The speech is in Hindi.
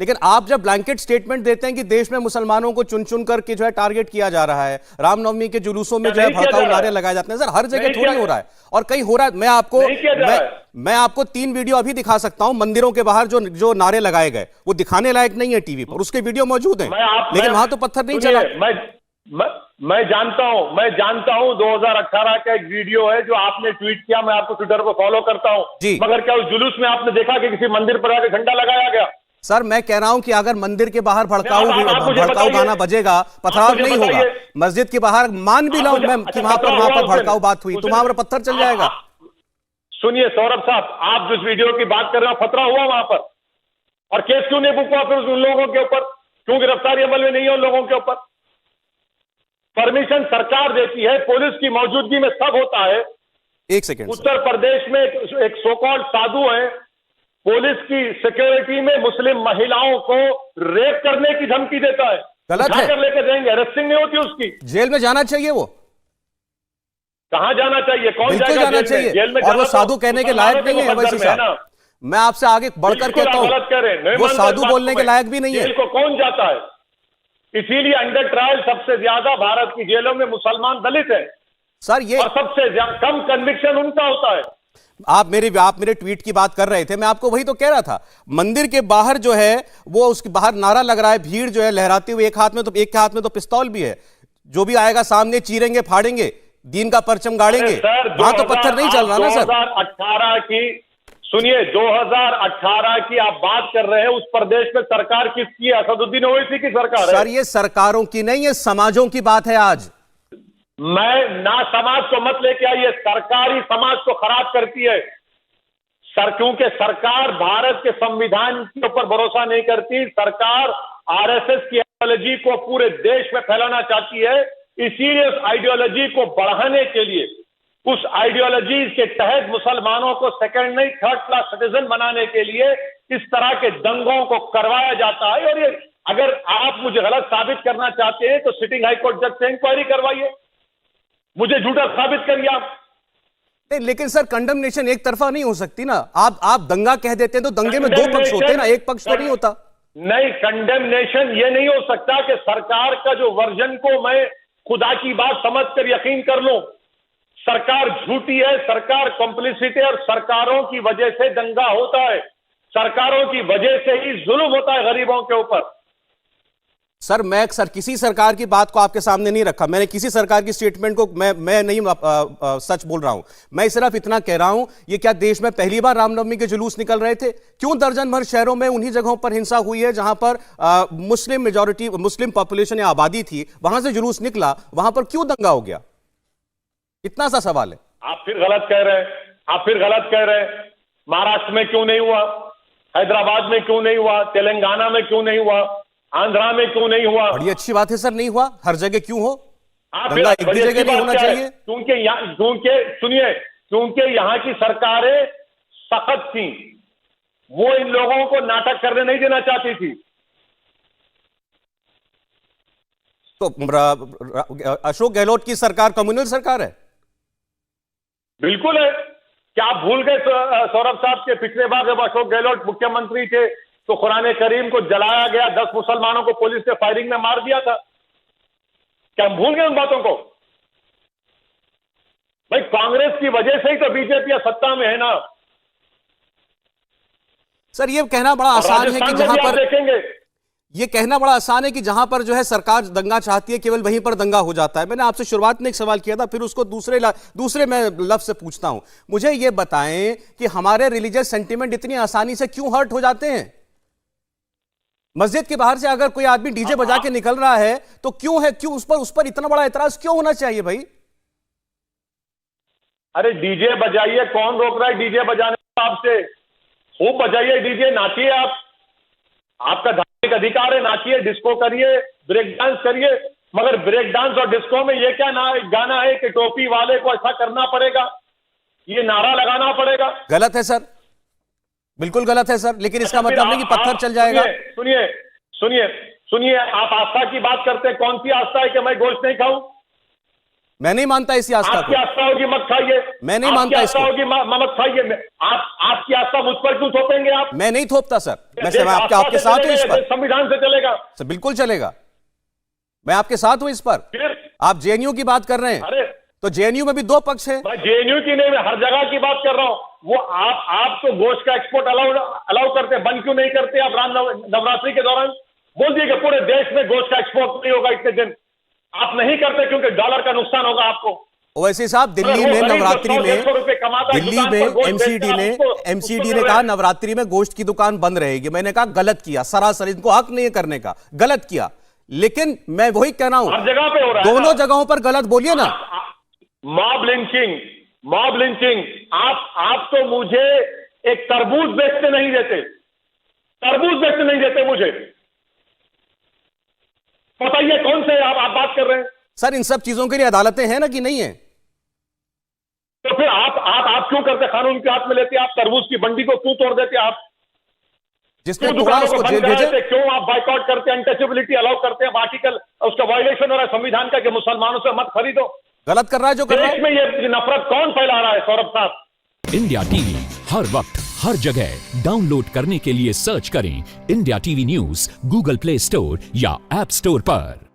लेकिन आप जब ब्लैंकेट स्टेटमेंट देते हैं कि देश में मुसलमानों को चुन चुन करके जो है टारगेट किया जा रहा है, रामनवमी के जुलूसों में जो है भड़काऊ नारे लगाए जाते हैं, सर हर जगह थोड़ी हो रहा है और कहीं हो रहा है। मैं आपको 3 वीडियो अभी दिखा सकता हूं मंदिरों के बाहर जो जो नारे लगाए गए, वो दिखाने लायक नहीं है टीवी पर, उसके वीडियो मौजूद हैं, लेकिन वहां तो पत्थर नहीं चला। मैं जानता हूं 2018 का एक वीडियो है जो आपने ट्वीट किया, मैं आपको ट्विटर पर फॉलो करता हूं, मगर क्या उस जुलूस में आपने देखा कि किसी मंदिर पर आके झंडा लगाया गया? सर मैं कह रहा हूं कि अगर मंदिर के बाहर भड़काऊ गाना बजेगा, पथराव नहीं होगा। मस्जिद के बाहर मान भी लाऊं मैं कि वहां पर भड़काऊ बात हुई तो वहां पर पत्थर चल जाएगा। सुनिए सौरभ साहब, आप जिस वीडियो की बात कर रहे हो खतरा हुआ वहां पर, और केस क्यों नहीं बुक हुआ फिर उन लोगों के ऊपर? क्यों गिरफ्तारी अमल में नहीं है उन लोगों के ऊपर? परमिशन सरकार देती है, पुलिस की मौजूदगी में सब होता है। एक सेकंड, उत्तर प्रदेश में एक सोकॉल्ड साधु है, पुलिस की सिक्योरिटी में मुस्लिम महिलाओं को रेप करने की धमकी देता है। गलत है, लेकर जाएंगे, अरेस्टिंग नहीं होती उसकी। जेल में जाना चाहिए। वो कहाँ जाना चाहिए? कौन जाना चाहिए? जेल में और वो साधु कहने के लायक नहीं है वैसे साहब। मैं आपसे आगे बढ़कर कहता हूं वो साधु बोलने के लायक भी नहीं है। जेल को कौन जाता है? इसीलिए अंडर ट्रायल सबसे ज्यादा भारत की जेलों में मुसलमान दलित है सर, ये और सबसे कम कन्विक्शन उनका होता है। आप मेरे ट्वीट की बात कर रहे थे, मैं आपको वही तो कह रहा था। मंदिर के बाहर जो है वो उसके बाहर नारा लग रहा है, भीड़ जो है लहराती हुई, एक के हाथ में तो पिस्तौल भी है। जो भी आएगा सामने चीरेंगे फाड़ेंगे, दीन का परचम गाड़ेंगे। वहां तो पत्थर नहीं चल रहा ना सर। 2018 की सुनिए, 2018 की आप बात कर रहे हैं, उस प्रदेश में सरकार किसकी है? असदुद्दीन ओवैसी की सरकार है। सर ये सरकारों की नहीं, ये समाजों की बात है आज। मैं ना समाज को मत लेके आइए, सरकारी समाज को खराब करती है क्योंकि सरकार भारत के संविधान के ऊपर भरोसा नहीं करती। सरकार आरएसएस की आइडियोलॉजी को पूरे देश में फैलाना चाहती है, इसीलिए उस आइडियोलॉजी को बढ़ाने के लिए, उस आइडियोलॉजी के तहत मुसलमानों को सेकंड नहीं थर्ड क्लास सिटीजन बनाने के लिए इस तरह के दंगों को करवाया जाता है। और ये अगर आप मुझे गलत साबित करना चाहते हैं तो सिटिंग हाईकोर्ट जज से इंक्वायरी करवाइए, मुझे झूठा साबित करिए आप। नहीं, लेकिन सर कंडेमनेशन एक तरफा नहीं हो सकती ना। आप दंगा कह देते हैं तो दंगे में 2 पक्ष होते हैं ना, एक पक्ष तो नहीं होता। नहीं, कंडेमनेशन ये नहीं हो सकता कि सरकार का जो वर्जन को मैं खुदा की बात समझकर यकीन कर लूं। सरकार झूठी है, सरकार कॉम्प्लिसिट है और सरकारों की वजह से दंगा होता है, सरकारों की वजह से ही जुल्म होता है गरीबों के ऊपर। सर मैं किसी सरकार की बात को आपके सामने नहीं रखा, मैंने किसी सरकार की स्टेटमेंट को मैं नहीं सच बोल रहा हूं। मैं सिर्फ इतना कह रहा हूं, ये क्या देश में पहली बार रामनवमी के जुलूस निकल रहे थे? क्यों दर्जन भर शहरों में उन्हीं जगहों पर हिंसा हुई है जहां पर मुस्लिम पॉपुलेशन या आबादी थी, वहां से जुलूस निकला, वहां पर क्यों दंगा हो गया? इतना सा सवाल है। आप फिर गलत कह रहे हैं। महाराष्ट्र में क्यों नहीं हुआ? हैदराबाद में क्यों नहीं हुआ? तेलंगाना में क्यों नहीं हुआ? आंध्रा में क्यों नहीं हुआ? बड़ी अच्छी बात है सर, नहीं हुआ। हर जगह क्यों हो? दंगा एक भी जगह नहीं होना चाहिए। क्योंकि यहाँ की सरकारें सख्त थी, वो इन लोगों को नाटक करने नहीं देना चाहती थी। तो अशोक गहलोत की सरकार कम्युनल सरकार है? बिल्कुल है। क्या आप भूल गए सौरभ साहब के पिछले बार जब अशोक गहलोत मुख्यमंत्री थे तो कुरान करीम को जलाया गया, 10 मुसलमानों को पुलिस ने फायरिंग में मार दिया था? क्या हम भूल गए उन बातों को? भाई कांग्रेस की वजह से ही तो बीजेपी सत्ता में है ना। सर ये कहना बड़ा आसान है कि जहां पर देखेंगे, ये कहना बड़ा आसान है कि जहां पर जो है सरकार दंगा चाहती है केवल वहीं पर दंगा हो जाता है। मैंने आपसे शुरुआत में एक सवाल किया था, फिर उसको दूसरे मैं लफ्ज से पूछता हूं। मुझे ये बताएं कि हमारे रिलीजियस सेंटिमेंट इतनी आसानी से क्यों हर्ट हो जाते हैं? मस्जिद के बाहर से अगर कोई आदमी डीजे बजा के निकल रहा है तो क्यों उस पर इतना बड़ा एतराज क्यों होना चाहिए भाई? अरे डीजे बजाइए, कौन रोक रहा है डीजे बजाने का आपसे? खूब बजाइए डीजे, नाचिए आपका धार्मिक अधिकार है, नाचिए, डिस्को करिए, ब्रेक डांस करिए। मगर ब्रेक डांस और डिस्को में ये क्या गाना है कि टोपी वाले को ऐसा करना पड़ेगा, ये नारा लगाना पड़ेगा? गलत है सर, बिल्कुल गलत है सर, लेकिन इसका मतलब नहीं कि पत्थर चल जाएगा। सुनिए, आप आस्था की बात करते हैं, कौन सी आस्था है कि मैं गोश्त नहीं खाऊं? मैं नहीं मानता इसी आस्था आपकी को। आस्था होगी मत खाइए। मैं नहीं आपकी मानता आस्था इसको। होगी मत खाइए। आपकी आस्था मुझ पर क्यों थोपेंगे आप? मैं नहीं थोपता सर, मैं देश आपके आस्था आपके से साथ हूं चलेगा इस या पर। देश संविधान से चलेगा? सर बिल्कुल चलेगा, मैं आपके साथ हूं इस पर। फिर आप जेएनयू की बात कर रहे हैं, अरे तो जेएनयू में भी दो पक्ष है। मैं जेएनयू की नहीं, मैं हर जगह की बात कर रहा हूं। वो आप तो गोश्त का एक्सपोर्ट अलाउ करते हैं, बंद क्यों नहीं करते आप? नवरात्रि के दौरान बोल दिए कि पूरे देश में गोश्त का एक्सपोर्ट नहीं होगा इतने दिन। आप नहीं करते क्योंकि डॉलर का नुकसान होगा आपको। ओवैसी साहब, दिल्ली अरे वो में गरीब नवरात्रि जो 100 में, रुपए कमाता है, दिल्ली दुकान में पर गोश्त एमसीडी बेचता है, ने उसको कर रहे कहा हैं। नवरात्रि में गोश्त की दुकान बंद रहेगी। मैंने कहा गलत किया, सरासर इनको हक नहीं है करने का, गलत किया। लेकिन मैं वही कह रहा हूं, हर जगह पे हो रहा है दोनों ना। जगहों पर गलत बोलिए ना। Mob lynching. आप तो मुझे एक तरबूज बेचते नहीं देते, मुझे बताइए कौन से आप बात कर रहे हैं? सर इन सब चीजों के लिए अदालतें हैं ना कि नहीं है? तो फिर आप क्यों करते? कानून के हाथ में लेते? आप तरबूज की मंडी को क्यों तोड़ देते? आप जिसने क्यों तोड़ा दुकानों को उसको बंद जेल करा भेजे। देते? क्यों आप बाइकआउट करते हैं? अनटचेबिलिटी अलाउ करते हैं? आर्टिकल उसका वायलेशन हो रहा है संविधान का कि मुसलमानों से मत खरीदो। गलत कर रहा है जो कर रहा देश है। में ये नफरत कौन फैला रहा है सौरभ साहब? इंडिया टीवी हर वक्त हर जगह डाउनलोड करने के लिए सर्च करें India TV news Google play store या ऐप स्टोर पर।